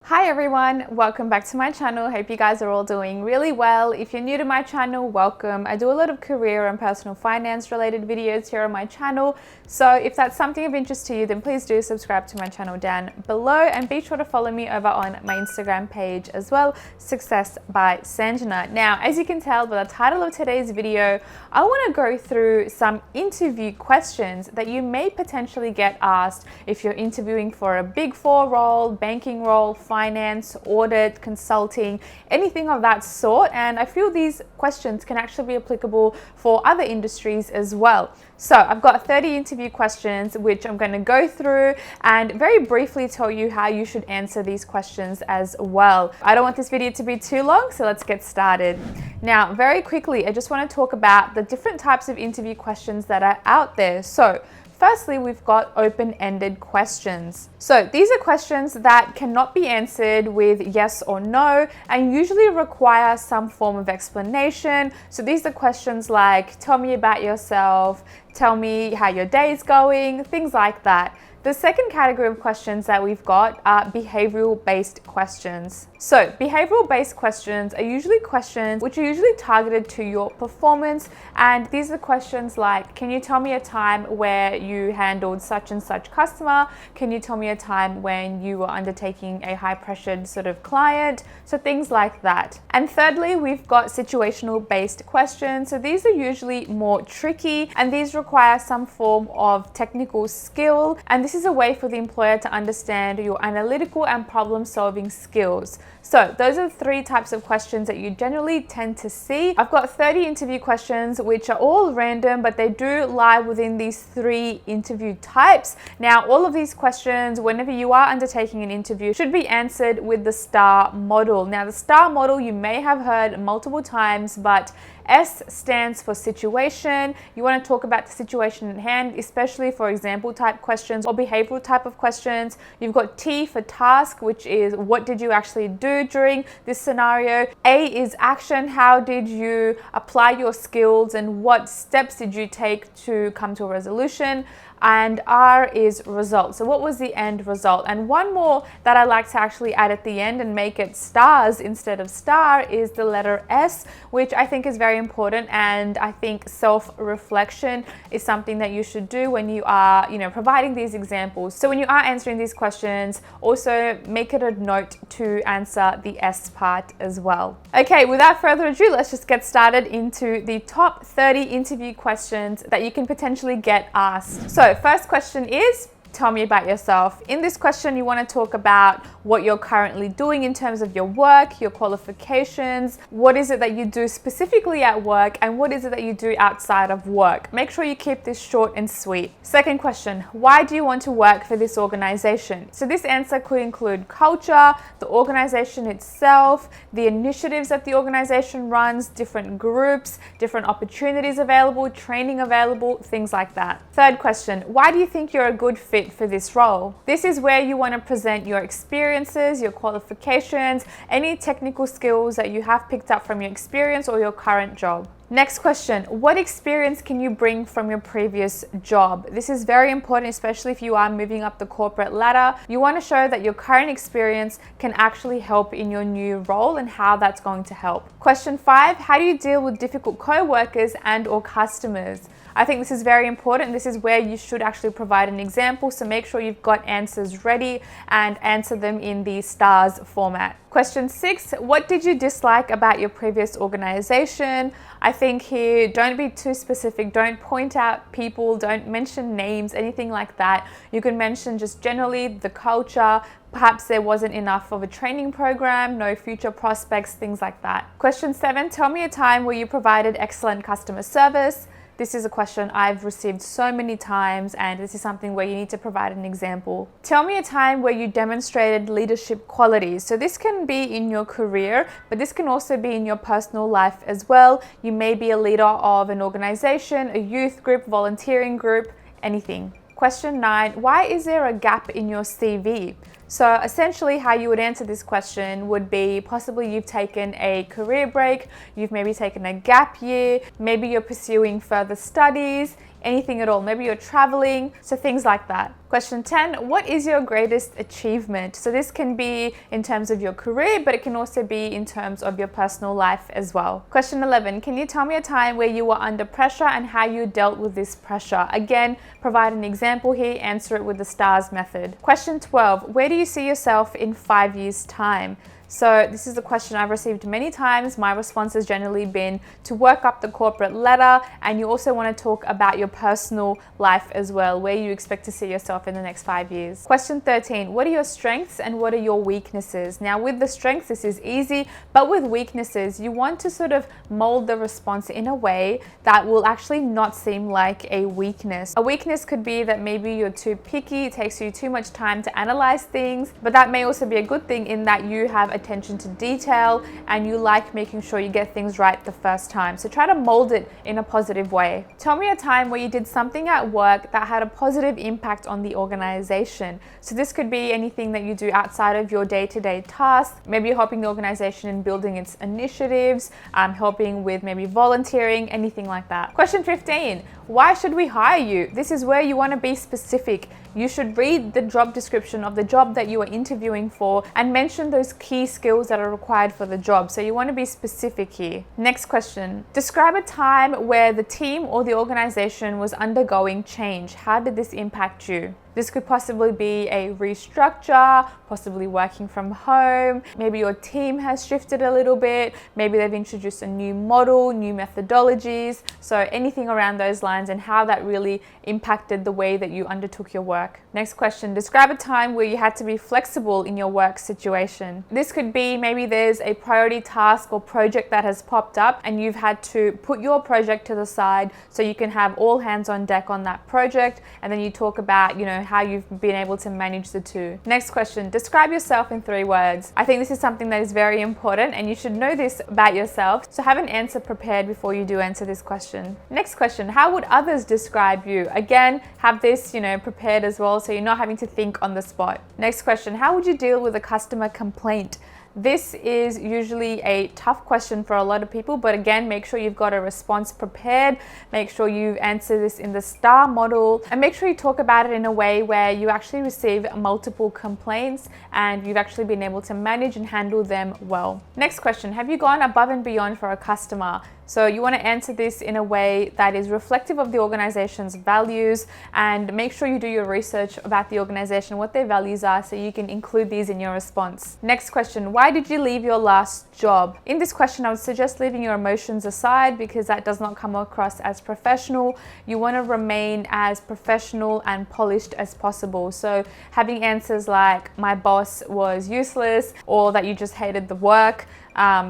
Hi everyone, welcome back to my channel. Hope you guys are all doing really well. If you're new to my channel, welcome. I do a lot of career and personal finance related videos here on my channel. So if that's something of interest to you, then please do subscribe to my channel down below and be sure to follow me over on my Instagram page as well, Success by Sanjana. Now, as you can tell by the title of today's video, I want to go through some interview questions that you may potentially get asked if you're interviewing for a Big Four role, banking role, finance, audit, consulting, anything of that sort. And I feel these questions can actually be applicable for other industries as well. So I've got 30 interview questions, which I'm going to go through and very briefly tell you how you should answer these questions as well. I don't want this video to be too long, so let's get started. Now, very quickly, I just want to talk about the different types of interview questions that are out there. So firstly, we've got open-ended questions. So these are questions that cannot be answered with yes or no and usually require some form of explanation. So these are questions like, tell me about yourself, tell me how your day is going, things like that. The second category of questions that we've got are behavioral-based questions. So behavioral-based questions are usually questions which are usually targeted to your performance, and these are questions like, can you tell me a time where you handled such and such customer? Can you tell me a time when you were undertaking a high-pressured sort of client? So things like that. And thirdly, we've got situational-based questions. So these are usually more tricky, and these require some form of technical skill, and this is a way for the employer to understand your analytical and problem-solving skills. So those are the three types of questions that you generally tend to see. I've got 30 interview questions, which are all random, but they do lie within these three interview types. Now, all of these questions, whenever you are undertaking an interview, should be answered with the STAR model. Now, the STAR model you may have heard multiple times, but S stands for situation. You want to talk about the situation at hand, especially for example type questions or behavioral type of questions. You've got T for task, which is what did you actually do during this scenario. A is action. How did you apply your skills and what steps did you take to come to a resolution? And R is result. So what was the end result? And one more that I like to actually add at the end and make it stars instead of star is the letter S, which I think is very important. And I think self-reflection is something that you should do when you are, providing these examples. So when you are answering these questions, also make it a note to answer the S part as well. Okay, without further ado, let's just get started into the top 30 interview questions that you can potentially get asked. So first question is, tell me about yourself. In this question, you want to talk about what you're currently doing in terms of your work, your qualifications, what is it that you do specifically at work, and what is it that you do outside of work. Make sure you keep this short and sweet. Second question, why do you want to work for this organization? So this answer could include culture, the organization itself, the initiatives that the organization runs, different groups, different opportunities available, training available, things like that. Third question, why do you think you're a good fit for this role? This is where you want to present your experiences, your qualifications, any technical skills that you have picked up from your experience or your current job. Next question, what experience can you bring from your previous job? This is very important, especially if you are moving up the corporate ladder. You want to show that your current experience can actually help in your new role and how that's going to help. Question 5, how do you deal with difficult co-workers and or customers? I think this is very important. This is where you should actually provide an example. So make sure you've got answers ready and answer them in the STARS format. Question 6, what did you dislike about your previous organization? I think here, don't be too specific. Don't point out people, don't mention names, anything like that. You can mention just generally the culture. Perhaps there wasn't enough of a training program, no future prospects, things like that. Question 7, tell me a time where you provided excellent customer service. This is a question I've received so many times, and this is something where you need to provide an example. Tell me a time where you demonstrated leadership qualities. So this can be in your career, but this can also be in your personal life as well. You may be a leader of an organization, a youth group, volunteering group, anything. Question 9, why is there a gap in your CV? So essentially how you would answer this question would be possibly you've taken a career break, you've maybe taken a gap year, maybe you're pursuing further studies, anything at all. Maybe you're traveling, so things like that. Question 10, what is your greatest achievement? So this can be in terms of your career, but it can also be in terms of your personal life as well. Question 11, can you tell me a time where you were under pressure and how you dealt with this pressure? Again, provide an example here, answer it with the STARS method. Question 12, where do you see yourself in 5 years' time? So this is a question I've received many times. My response has generally been to work up the corporate ladder, and you also want to talk about your personal life as well, where you expect to see yourself in the next 5 years. Question 13, what are your strengths and what are your weaknesses? Now with the strengths, this is easy, but with weaknesses, you want to sort of mold the response in a way that will actually not seem like a weakness. A weakness could be that maybe you're too picky, it takes you too much time to analyze things, but that may also be a good thing in that you have attention to detail and you like making sure you get things right the first time. So try to mold it in a positive way. Tell me a time where you did something at work that had a positive impact on the organization. So this could be anything that you do outside of your day-to-day tasks. Maybe you're helping the organization in building its initiatives, helping with maybe volunteering, anything like that. Question 15, why should we hire you? This is where you want to be specific. You should read the job description of the job that you are interviewing for and mention those key skills that are required for the job. So you want to be specific here. Next question. Describe a time where the team or the organization was undergoing change. How did this impact you? This could possibly be a restructure, possibly working from home. Maybe your team has shifted a little bit. Maybe they've introduced a new model, new methodologies. So anything around those lines and how that really impacted the way that you undertook your work. Next question, describe a time where you had to be flexible in your work situation. This could be maybe there's a priority task or project that has popped up and you've had to put your project to the side so you can have all hands on deck on that project, and then you talk about, how you've been able to manage the two. Next question, describe yourself in 3 words. I think this is something that is very important and you should know this about yourself. So have an answer prepared before you do answer this question. Next question, how would others describe you? Again, have this, prepared as well so you're not having to think on the spot. Next question, how would you deal with a customer complaint? This is usually a tough question for a lot of people, but again, make sure you've got a response prepared. Make sure you answer this in the STAR model and make sure you talk about it in a way where you actually receive multiple complaints and you've actually been able to manage and handle them well. Next question, have you gone above and beyond for a customer? So you want to answer this in a way that is reflective of the organization's values, and make sure you do your research about the organization, what their values are, so you can include these in your response. Next question, why did you leave your last job? In this question, I would suggest leaving your emotions aside because that does not come across as professional. You want to remain as professional and polished as possible. So having answers like, my boss was useless, or that you just hated the work.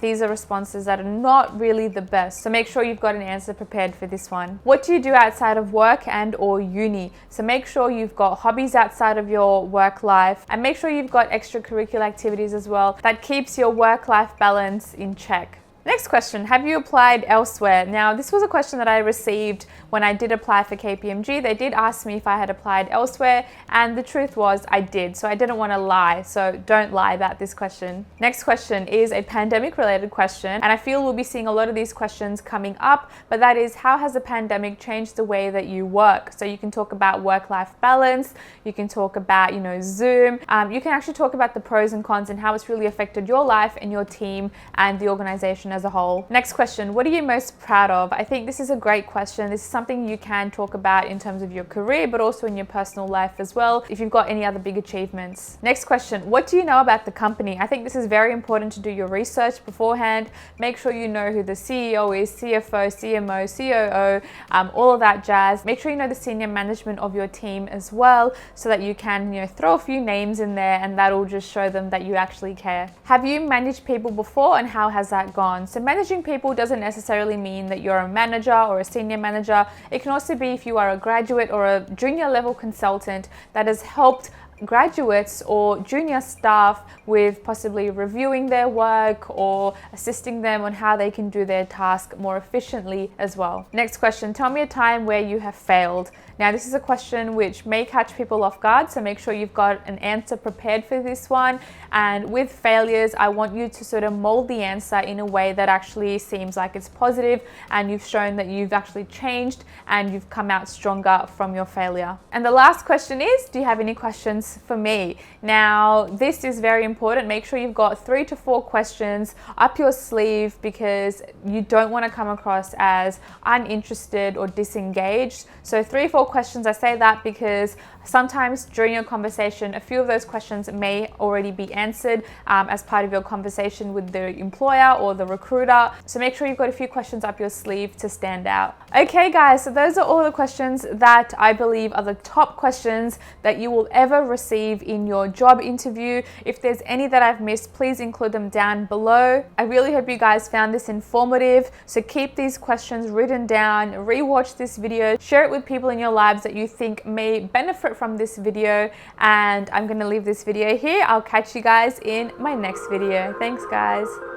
These are responses that are not really the best. So make sure you've got an answer prepared for this one. What do you do outside of work and or uni? So make sure you've got hobbies outside of your work life, and make sure you've got extracurricular activities as well that keeps your work-life balance in check. Next question, have you applied elsewhere? Now, this was a question that I received when I did apply for KPMG. They did ask me if I had applied elsewhere, and the truth was I did. So I didn't want to lie, so don't lie about this question. Next question is a pandemic related question, and I feel we'll be seeing a lot of these questions coming up, but that is, how has the pandemic changed the way that you work? So you can talk about work-life balance, you can talk about, Zoom, you can actually talk about the pros and cons and how it's really affected your life and your team and the organization as a whole. Next question, what are you most proud of? I think this is a great question. This is something you can talk about in terms of your career, but also in your personal life as well, if you've got any other big achievements. Next question, what do you know about the company? I think this is very important to do your research beforehand. Make sure you know who the CEO is, CFO, CMO, COO, all of that jazz. Make sure you know the senior management of your team as well, so that you can, throw a few names in there, and that'll just show them that you actually care. Have you managed people before, and how has that gone? So managing people doesn't necessarily mean that you're a manager or a senior manager. It can also be if you are a graduate or a junior level consultant that has helped graduates or junior staff with possibly reviewing their work or assisting them on how they can do their task more efficiently as well. Next question, tell me a time where you have failed. Now, this is a question which may catch people off guard, so make sure you've got an answer prepared for this one. And with failures, I want you to sort of mold the answer in a way that actually seems like it's positive and you've shown that you've actually changed and you've come out stronger from your failure. And the last question is, do you have any questions for me? Now, this is very important. Make sure you've got 3 to 4 questions up your sleeve because you don't want to come across as uninterested or disengaged. So 3 or 4 questions. I say that because sometimes during your conversation, a few of those questions may already be answered as part of your conversation with the employer or the recruiter. So make sure you've got a few questions up your sleeve to stand out. Okay guys, so those are all the questions that I believe are the top questions that you will ever receive in your job interview. If there's any that I've missed, please include them down below. I really hope you guys found this informative. So keep these questions written down, rewatch this video, share it with people in your lives that you think may benefit from this video, and I'm going to leave this video here. I'll catch you guys in my next video. Thanks guys.